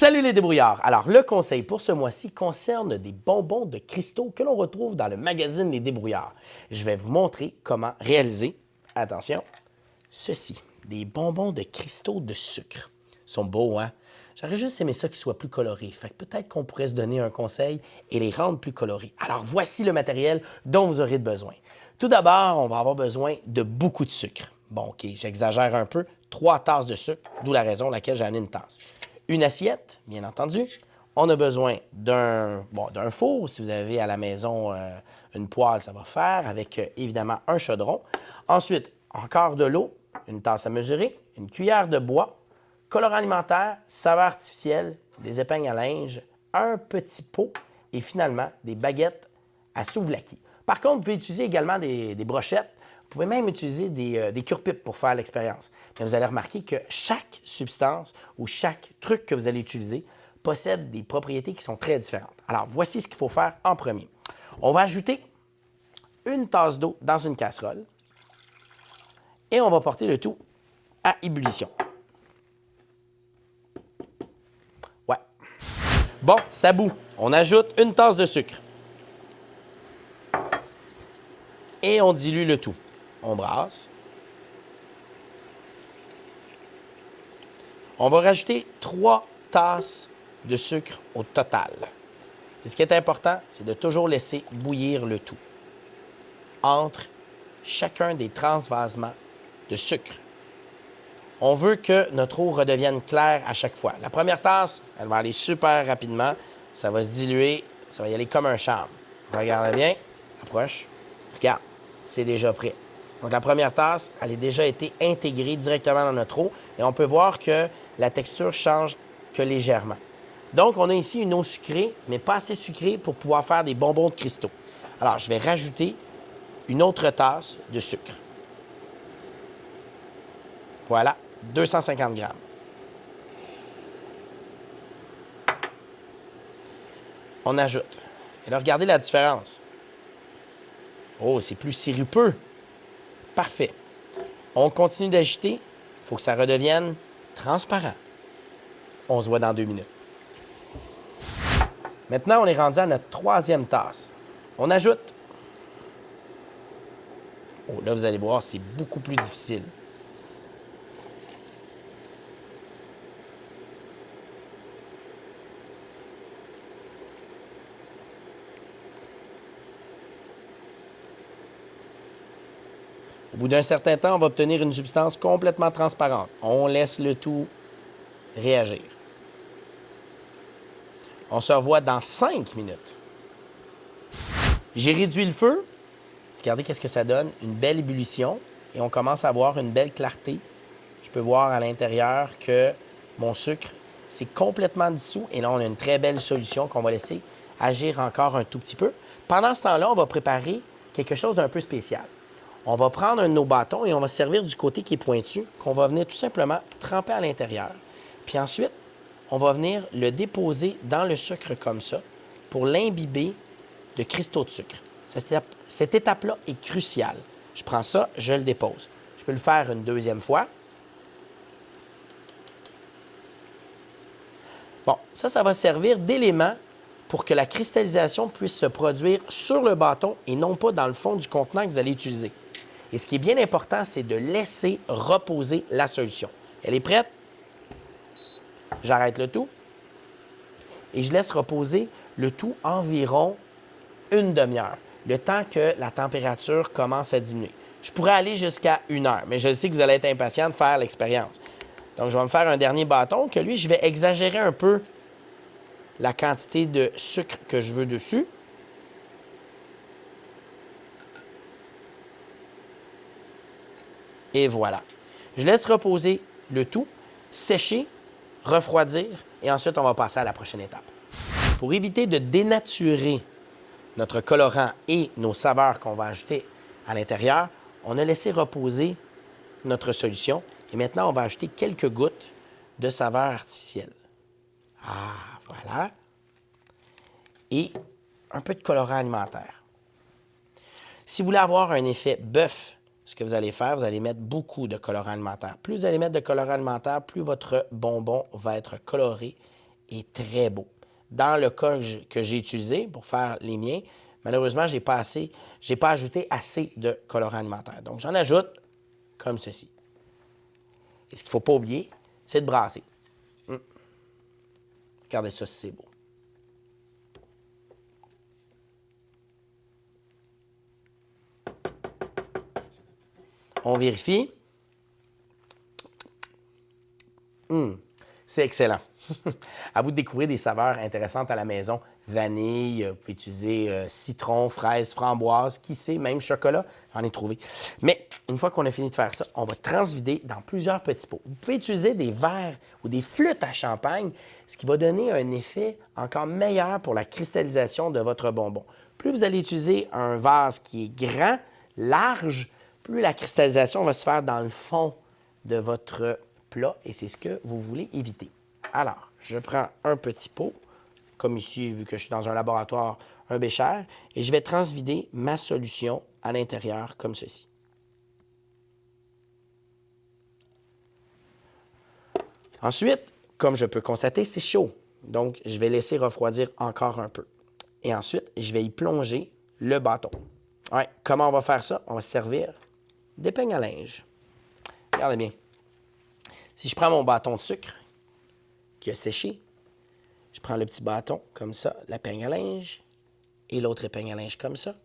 Salut les débrouillards! Alors, le conseil pour ce mois-ci concerne des bonbons de cristaux que l'on retrouve dans le magazine Les Débrouillards. Je vais vous montrer comment réaliser, attention, ceci, des bonbons de cristaux de sucre. Ils sont beaux, hein? J'aurais juste aimé ça qu'ils soient plus colorés. Fait que peut-être qu'on pourrait se donner un conseil et les rendre plus colorés. Alors, voici le matériel dont vous aurez besoin. Tout d'abord, on va avoir besoin de beaucoup de sucre. Bon, OK, j'exagère un peu. 3 tasses de sucre, d'où la raison pour laquelle j'ai amené une tasse. Une assiette, bien entendu. On a besoin d'un four. Si vous avez à la maison une poêle, ça va faire, avec évidemment un chaudron. Ensuite, encore de l'eau, une tasse à mesurer, une cuillère de bois, colorant alimentaire, saveur artificielle, des épingles à linge, un petit pot et finalement des baguettes à souvlaki. Par contre, vous pouvez utiliser également des brochettes. Vous pouvez même utiliser des cure-pipes pour faire l'expérience. Mais vous allez remarquer que chaque substance ou chaque truc que vous allez utiliser possède des propriétés qui sont très différentes. Alors, voici ce qu'il faut faire en premier. On va ajouter une tasse d'eau dans une casserole et on va porter le tout à ébullition. Ouais. Bon, ça bout. On ajoute une tasse de sucre. Et on dilue le tout. On brasse. On va rajouter 3 tasses de sucre au total. Et ce qui est important, c'est de toujours laisser bouillir le tout entre chacun des transvasements de sucre. On veut que notre eau redevienne claire à chaque fois. La première tasse, elle va aller super rapidement. Ça va se diluer. Ça va y aller comme un charme. Regardez bien. Approche. Regarde. C'est déjà prêt. Donc, la première tasse, elle a déjà été intégrée directement dans notre eau et on peut voir que la texture change que légèrement. Donc, on a ici une eau sucrée, mais pas assez sucrée pour pouvoir faire des bonbons de cristaux. Alors, je vais rajouter une autre tasse de sucre. Voilà, 250 grammes. On ajoute. Et là, regardez la différence. Oh, c'est plus sirupeux. Parfait. On continue d'agiter. Il faut que ça redevienne transparent. On se voit dans 2 minutes. Maintenant, on est rendu à notre 3e tasse. On ajoute. Oh, là, vous allez voir, c'est beaucoup plus difficile. Au bout d'un certain temps, on va obtenir une substance complètement transparente. On laisse le tout réagir. On se revoit dans 5 minutes. J'ai réduit le feu. Regardez qu'est-ce que ça donne. Une belle ébullition. Et on commence à avoir une belle clarté. Je peux voir à l'intérieur que mon sucre s'est complètement dissous. Et là, on a une très belle solution qu'on va laisser agir encore un tout petit peu. Pendant ce temps-là, on va préparer quelque chose d'un peu spécial. On va prendre un de nos bâtons et on va se servir du côté qui est pointu, qu'on va venir tout simplement tremper à l'intérieur. Puis ensuite, on va venir le déposer dans le sucre comme ça pour l'imbiber de cristaux de sucre. Cette étape-là est cruciale. Je prends ça, je le dépose. Je peux le faire une 2e fois. Bon, ça va servir d'élément pour que la cristallisation puisse se produire sur le bâton et non pas dans le fond du contenant que vous allez utiliser. Et ce qui est bien important, c'est de laisser reposer la solution. Elle est prête? J'arrête le tout et je laisse reposer le tout environ une demi-heure, le temps que la température commence à diminuer. Je pourrais aller jusqu'à 1 heure, mais je sais que vous allez être impatient de faire l'expérience. Donc, je vais me faire un dernier bâton que lui, je vais exagérer un peu la quantité de sucre que je veux dessus. Et voilà. Je laisse reposer le tout, sécher, refroidir et ensuite, on va passer à la prochaine étape. Pour éviter de dénaturer notre colorant et nos saveurs qu'on va ajouter à l'intérieur, on a laissé reposer notre solution et maintenant, on va ajouter quelques gouttes de saveur artificielle. Ah, voilà. Et un peu de colorant alimentaire. Si vous voulez avoir un effet bœuf, ce que vous allez faire, vous allez mettre beaucoup de colorant alimentaire. Plus vous allez mettre de colorant alimentaire, plus votre bonbon va être coloré est très beau. Dans le cas que j'ai utilisé pour faire les miens, malheureusement, je n'ai pas ajouté assez de colorant alimentaire. Donc, j'en ajoute comme ceci. Et ce qu'il ne faut pas oublier, c'est de brasser. Regardez ça, c'est beau. On vérifie. C'est excellent. À vous de découvrir des saveurs intéressantes à la maison. Vanille, vous pouvez utiliser citron, fraise, framboise, qui sait, même chocolat. J'en ai trouvé. Mais une fois qu'on a fini de faire ça, on va transvider dans plusieurs petits pots. Vous pouvez utiliser des verres ou des flûtes à champagne, ce qui va donner un effet encore meilleur pour la cristallisation de votre bonbon. Plus vous allez utiliser un vase qui est grand, large, plus la cristallisation va se faire dans le fond de votre plat et c'est ce que vous voulez éviter. Alors, je prends un petit pot, comme ici, vu que je suis dans un laboratoire, un bécher, et je vais transvider ma solution à l'intérieur comme ceci. Ensuite, comme je peux constater, c'est chaud. Donc, je vais laisser refroidir encore un peu. Et ensuite, je vais y plonger le bâton. Ouais, comment on va faire ça? On va se servir des peignes à linge. Regardez bien. Si je prends mon bâton de sucre qui a séché, je prends le petit bâton comme ça, la peigne à linge, et l'autre peigne à linge comme ça.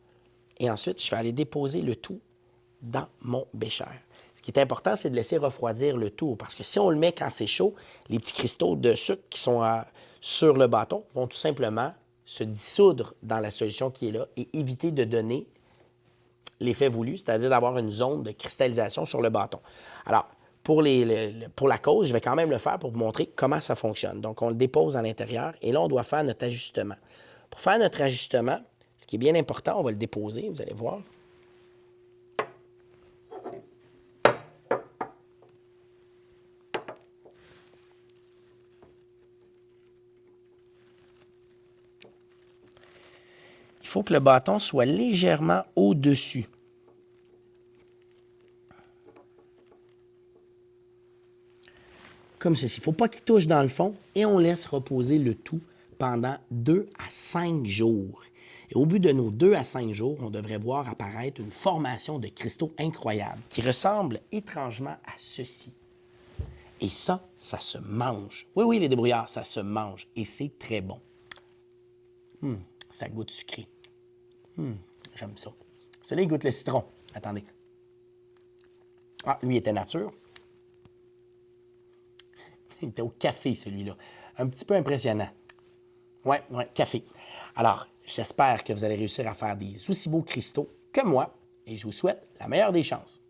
Et ensuite, je vais aller déposer le tout dans mon bécher. Ce qui est important, c'est de laisser refroidir le tout, parce que si on le met quand c'est chaud, les petits cristaux de sucre qui sont sur le bâton vont tout simplement se dissoudre dans la solution qui est là et éviter de donner l'effet voulu, c'est-à-dire d'avoir une zone de cristallisation sur le bâton. Alors, pour la cause, je vais quand même le faire pour vous montrer comment ça fonctionne. Donc, on le dépose à l'intérieur et là, on doit faire notre ajustement. Pour faire notre ajustement, ce qui est bien important, on va le déposer, vous allez voir. Il faut que le bâton soit légèrement au-dessus. Comme ceci. Il ne faut pas qu'il touche dans le fond et on laisse reposer le tout pendant 2 à 5 jours. Et au bout de nos 2 à 5 jours, on devrait voir apparaître une formation de cristaux incroyable qui ressemble étrangement à ceci. Et ça se mange. Oui, oui, les débrouillards, ça se mange et c'est très bon. Ça goûte sucré. J'aime ça. Celui-là, il goûte le citron. Attendez. Ah, lui, il était nature. Il était au café, celui-là. Un petit peu impressionnant. Ouais, café. Alors, j'espère que vous allez réussir à faire des aussi beaux cristaux que moi et je vous souhaite la meilleure des chances.